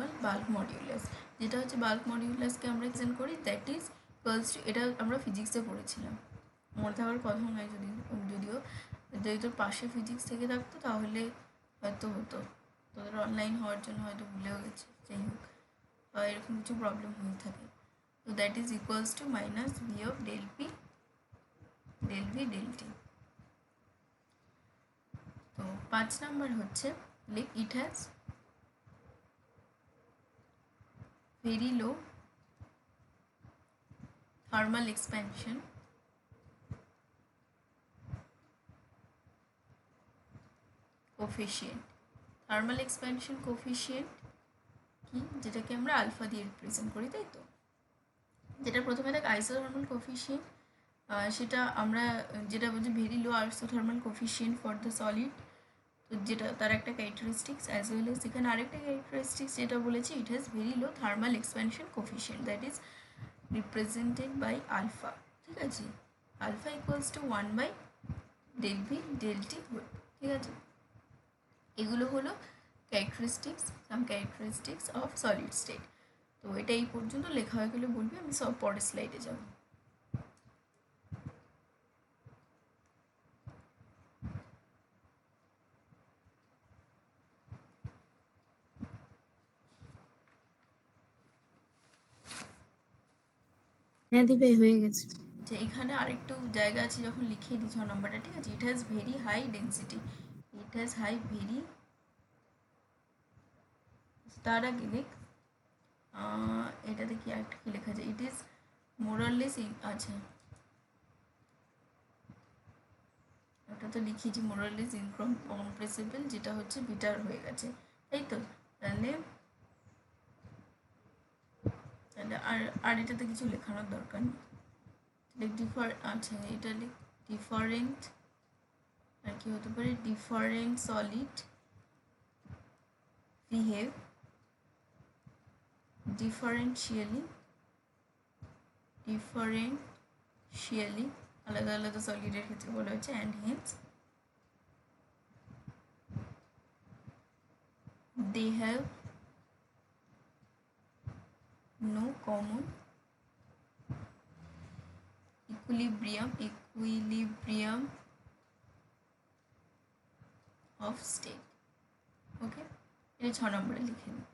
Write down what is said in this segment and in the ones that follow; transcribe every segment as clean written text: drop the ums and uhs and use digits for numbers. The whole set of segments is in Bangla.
নর্মাল বাল্ক মডিউলাস, যেটা হচ্ছে বাল্ক মডিউলাসকে আমরা রিপ্রেজেন্ট করি, দ্যাট ইজ ইকুয়ালস টু, এটা আমরা ফিজিক্সে পড়েছিলাম, মনে থাকার কথা নয় যদিও যদি তোর পাশে ফিজিক্স থেকে থাকতো তাহলে হয়তো হতো, তোদের অনলাইন হওয়ার জন্য হয়তো ভুলেও গেছে, যাই হোক এরকম কিছু প্রবলেম হয়ে থাকে। তো that is equals to minus V of del P del V del T. তো 5 নাম্বার হচ্ছে লিখ it has very low thermal expansion coefficient. Thermal expansion coefficient কি, যেটাকে আমরা আলফা দিয়ে রিপ্রেজেন্ট করি, তাই তো? যেটা প্রথমে দেখ আইসোথার্মাল কোফিশিয়েন্ট, সেটা আমরা যেটা বলছি very low isothermal coefficient for the solid, তো যেটা তার একটা ক্যারেক্টারিস্টিক্স অ্যাজ ওয়েল এজ এখানে আরেকটা ক্যারেক্টারিস্টিক্স যেটা বলেছি, it has very low thermal expansion coefficient, that is represented by alpha. ঠিক আছে, alpha equals to 1 by del V del T. ঠিক আছে, এগুলো হলো ক্যারেক্টারিস্টিক্স অফ সলিড স্টেট। তো এটা এই পর্যন্ত লেখা হয়ে গেলে বলবি, আমি সব পরের স্লাইডে যাব। হ্যাঁ দিবে, হয়ে গেছে। যে এখানে আরেকটু জায়গা আছে, যখন লিখিয়ে দিই 6 নম্বরটা, ঠিক আছে, it has very high density, it has high very, তার আগে দেখ এটাতে কি একটা কি লেখা আছে, ইট ইজ মোরাললেস আছে, ওটা তো লিখিয়েছি মোরাললেস ইনকম্প্রেসিবল, যেটা হচ্ছে বিটার হয়ে গেছে, তাই তো? তাহলে আর এটাতে কিছু লেখানোর দরকার নেই, আচ্ছা এটা লিখ ডিফারেন্ট, আর কি হতে পারে, ডিফারেন্ট সলিড বিহেভ ডিফারেন্সিয়ালি আলাদা আলাদা সলিডের ক্ষেত্রে বলা হয়েছে, and hence they have no common equilibrium of state. ওকে, এটা 6 নম্বরে লিখে দিই।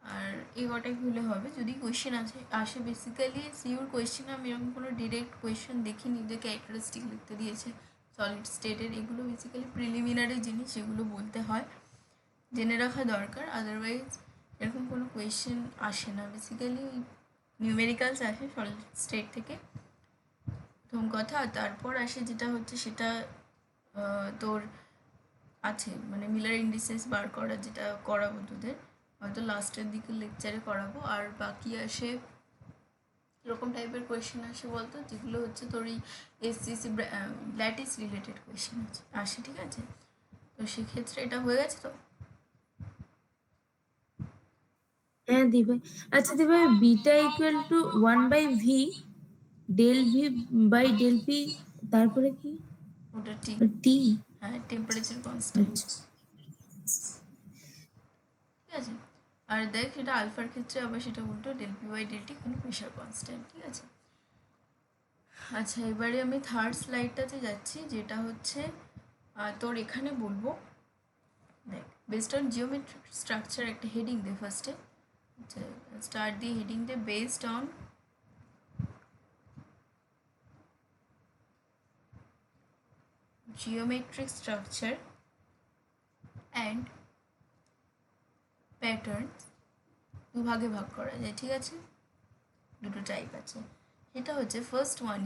আর এই কটাই ভুলে হবে, যদি কোয়েশ্চেন আসে বেসিক্যালি সিওর কোয়েশ্চেন, আমি এরকম কোনো ডিরেক্ট কোয়েশ্চেন দেখিনি যে ক্যারেক্টারিস্টিক লিখতে দিয়েছে সলিড স্টেটের, এগুলো বেসিক্যালি প্রিলিমিনারি জিনিস, যেগুলো বলতে হয়, জেনে রাখা দরকার, আদারওয়াইজ এরকম কোনো কোয়েশ্চেন আসে না, বেসিক্যালি নিউমেরিক্যালস আসে সলিড স্টেট থেকে প্রথম কথা, তারপর আসে যেটা হচ্ছে সেটা তোর আছে মানে মিলার ইন্ডিসেস বার করা, যেটা করাবো তোদের হয়তো লাস্টের দিকে লেকচারে করাবো, আর বাকি আসে এরকম টাইপের কোয়েশ্চেন আসে বলতো, যেগুলো হচ্ছে তোর এই এসসিসি ল্যাটিস রিলেটেড কোয়েশ্চেন আসে, ঠিক আছে? তো সেক্ষেত্রে এটা হয়ে গেছে তো। হ্যাঁ দিবে। আচ্ছা দিবে, beta equal to 1 by V del V by del P, তারপরে কি ওটা টি? হ্যাঁ, টেম্পারেচার কনস্ট্যান্ট, আচ্ছা ঠিক আছে? আর দেখ এটা আলফার ক্ষেত্রে আবার সেটা উল্টো, del P by del T কোনো প্রেশার কনস্ট্যান্ট, ঠিক আছে? আচ্ছা, এবারে আমি থার্ড স্লাইডটাতে যাচ্ছি, যেটা হচ্ছে তোর এখানে বলবো দেখ বেসড অন জিওমেট্রিক স্ট্রাকচার, একটা হেডিং দে ফার্স্টে, স্টার্ট দিয়ে হেডিং দে based on geometric structure and patterns দুভাগে ভাগ করা যায়, ঠিক আছে? দুটো টাইপ আছে, সেটা হচ্ছে ফার্স্ট ওয়ান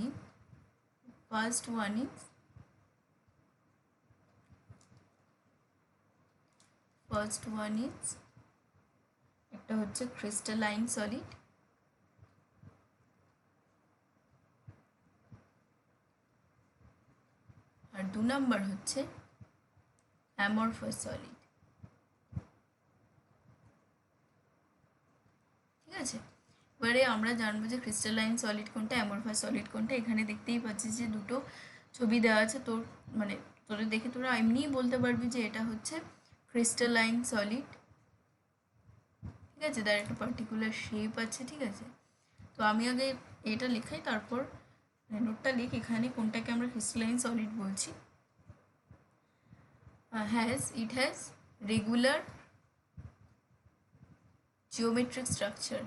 ইজ একটা হচ্ছে ক্রিস্টালাইন সলিড, আর 2 নাম্বার হচ্ছে অ্যামরফাস সলিড, ঠিক আছে? এবারে আমরা জানবো যে ক্রিস্টালাইন সলিড কোনটা, অ্যামরফাস সলিড কোনটা। এখানে দেখতেই পাচ্ছিস যে দুটো ছবি দেওয়া আছে, তোর মানে তোদের দেখে তোরা এমনিই বলতে পারবি যে এটা হচ্ছে ক্রিস্টালাইন সলিড, ঠিক আছে, তার একটা পার্টিকুলার শেপ আছে। ঠিক আছে, তো আমি আগে এটা লেখাই, তারপর নোটটা লিখ এখানে কোনটাকে আমরা ক্রিস্টালাইন সলিড বলছি। it has regular geometric structure।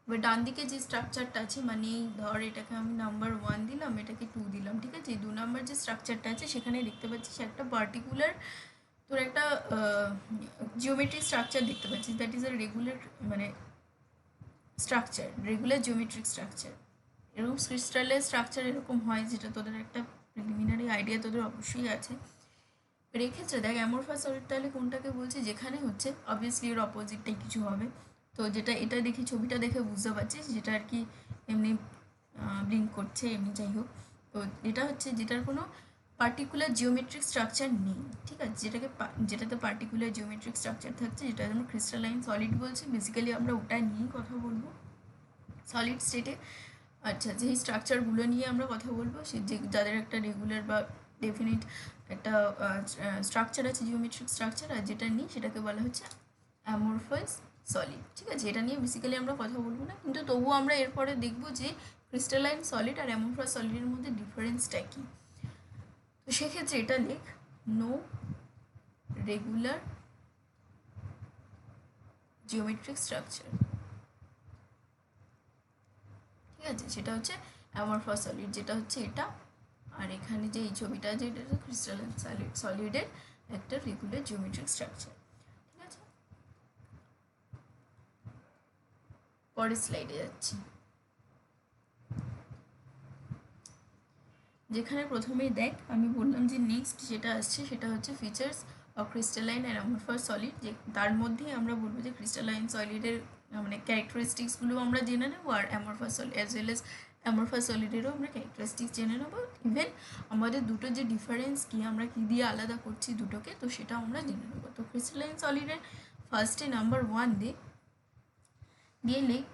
এবার ডান দিকে যে স্ট্রাকচারটা আছে, মানে ধর এটাকে আমি নাম্বার 1 দিলাম, এটাকে 2 দিলাম। ঠিক আছে, 2 নাম্বার যে স্ট্রাকচারটা আছে সেখানে দেখতে পাচ্ছিস একটা পার্টিকুলার তোর একটা জিওমেট্রিক স্ট্রাকচার দেখতে পাচ্ছিস, দ্যাট ইজ আ রেগুলার মানে স্ট্রাকচার, রেগুলার জিওমেট্রিক স্ট্রাকচার। এরকম ক্রিস্টালের স্ট্রাকচার এরকম হয়, যেটা তোদের একটা প্রিলিমিনারি আইডিয়া তোদের অবশ্যই আছে। এর এক্ষেত্রে দেখ অ্যামরফাস সলিড তাহলে কোনটাকে বলছে, যেখানে হচ্ছে অবভিয়াসলি এর অপোজিটটাই কিছু হবে। তো যেটা এটা দেখি ছবিটা দেখে বুঝতে পারছিস, যেটা আর কি এমনি ব্লিঙ্ক করছে এমনি, যাই হোক। তো এটা হচ্ছে যেটার কোনো পার্টিকুলার জিওমেট্রিক স্ট্রাকচার নেই। ঠিক আছে, যেটাতে পার্টিকুলার জিওমেট্রিক স্ট্রাকচার থাকছে, যেটা আমরা ক্রিস্টালাইন সলিড বলছি। বেসিক্যালি আমরা ওটা নিয়েই কথা বলবো সলিড স্টেটে। আচ্ছা, যেই স্ট্রাকচারগুলো নিয়ে আমরা কথা বলবো, সে যে যাদের একটা রেগুলার বা ডেফিনিট একটা স্ট্রাকচার আছে, জিওমেট্রিক স্ট্রাকচার, আর যেটা নিই সেটাকে বলা হচ্ছে অ্যামরফাস সলিড। ঠিক আছে, এটা নিয়ে বেসিক্যালি আমরা কথা বলবো না, কিন্তু তবুও আমরা এরপরে দেখবো যে ক্রিস্টালাইন সলিড আর অ্যামরফাস সলিডের মধ্যে ডিফারেন্সটা কী। তো সেক্ষেত্রে এটা লেখ, নো রেগুলার জিওমেট্রিক স্ট্রাকচার। ঠিক আছে, সেটা হচ্ছে অ্যামরফাস সলিড, যেটা হচ্ছে এটা। আর এখানে যে এই ছবিটা আছে, এটা হচ্ছে ক্রিস্টালাইন সলিডের একটা রেগুলার জিওমেট্রিক স্ট্রাকচার। ঠিক আছে, পরের স্লাইডে যাচ্ছি, যেখানে প্রথমেই দেখ আমি বললাম যে নেক্সট যেটা আসছে সেটা হচ্ছে features of crystalline and amorphous solid. যে তার মধ্যেই আমরা বলবো যে ক্রিস্টালাইন সলিডের মানে ক্যারেক্টারিস্টিক্সগুলো আমরা জেনে নেবো, আর amorphous solid as well as amorphous সলিডেরও আমরা ক্যারেক্টারিস্টিক্স জেনে নেবো। ইভেন আমাদের দুটো যে ডিফারেন্স কী, আমরা কী দিয়ে আলাদা করছি দুটোকে, তো সেটাও আমরা জেনে নেবো। তো ক্রিস্টালাইন সলিডের ফার্স্টে নাম্বার 1 দিয়ে লিখ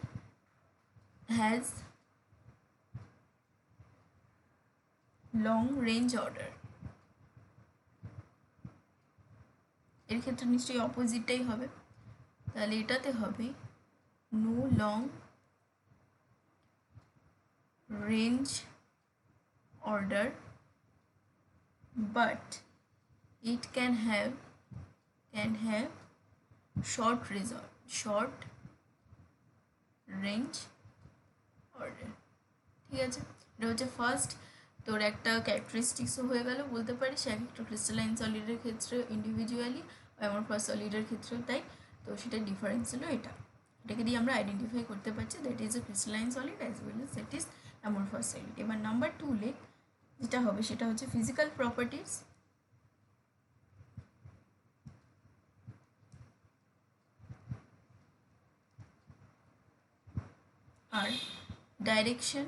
হ্যাজ লং রেঞ্জ অর্ডার। এর ক্ষেত্রে নিশ্চয়ই অপোজিটটাই হবে, তাহলে এটাতে হবে no long range order but it can have short range order। ঠিক আছে, এটা হচ্ছে ফার্স্ট তোর একটা ক্যারেক্টারিস্টিক্সও হয়ে গেল বলতে পারিস, এক একটা ক্রিস্টালাইন সলিডের ক্ষেত্রে ইন্ডিভিজুয়ালি, অ্যামরফাস সলিডের ক্ষেত্রেও তাই। তো সেটার ডিফারেন্স হলো এটাকে দিয়ে আমরা আইডেন্টিফাই করতে পারছি that is a crystalline solid as well age that is amorphous solid. এবার নাম্বার 2 লেখ, যেটা হবে সেটা হচ্ছে ফিজিক্যাল প্রপার্টিস আর ডাইরেকশন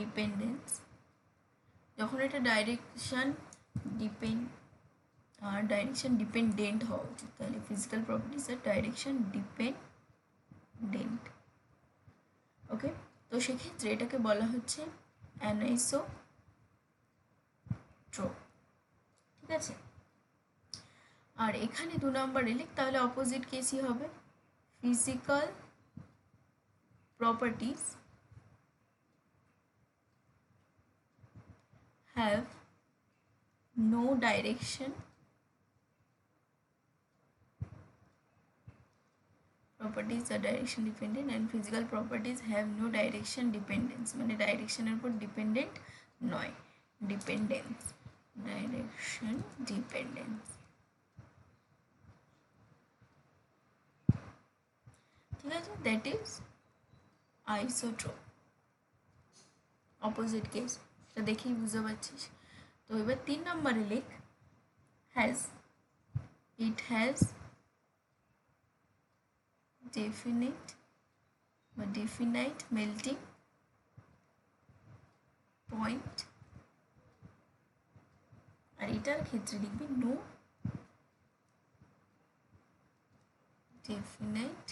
ডিপেন্ডেন্স। যখন এটা ডাইরেকশন ডিপেন্ডেন্ট হওয়া উচিত, তাহলে ফিজিক্যাল প্রপার্টিস আর ডাইরেকশন ডিপেন্ডেন্ট। ওকে, তো সেক্ষেত্রে এটাকে বলা হচ্ছে অ্যানাইসোট্রপ। ঠিক আছে, আর এখানে 2 নম্বরে লিখ, তাহলে অপোজিট কেসই হবে physical properties have no direction properties are direction dependent and physical properties have no direction dependence, মানে ডাইরেকশনের উপর ডিপেন্ডেন্ট নয়, ডাইরেকশন ডিপেন্ডেন্স। ঠিক আছে, দ্যাট ইজ আইসোট্রপ, অপোজিট কেস, এটা দেখেই বুঝতে পারছিস। তো এবার 3 নম্বরে লিখ it has definite melting point, আর এটার ক্ষেত্রে লিখবি no definite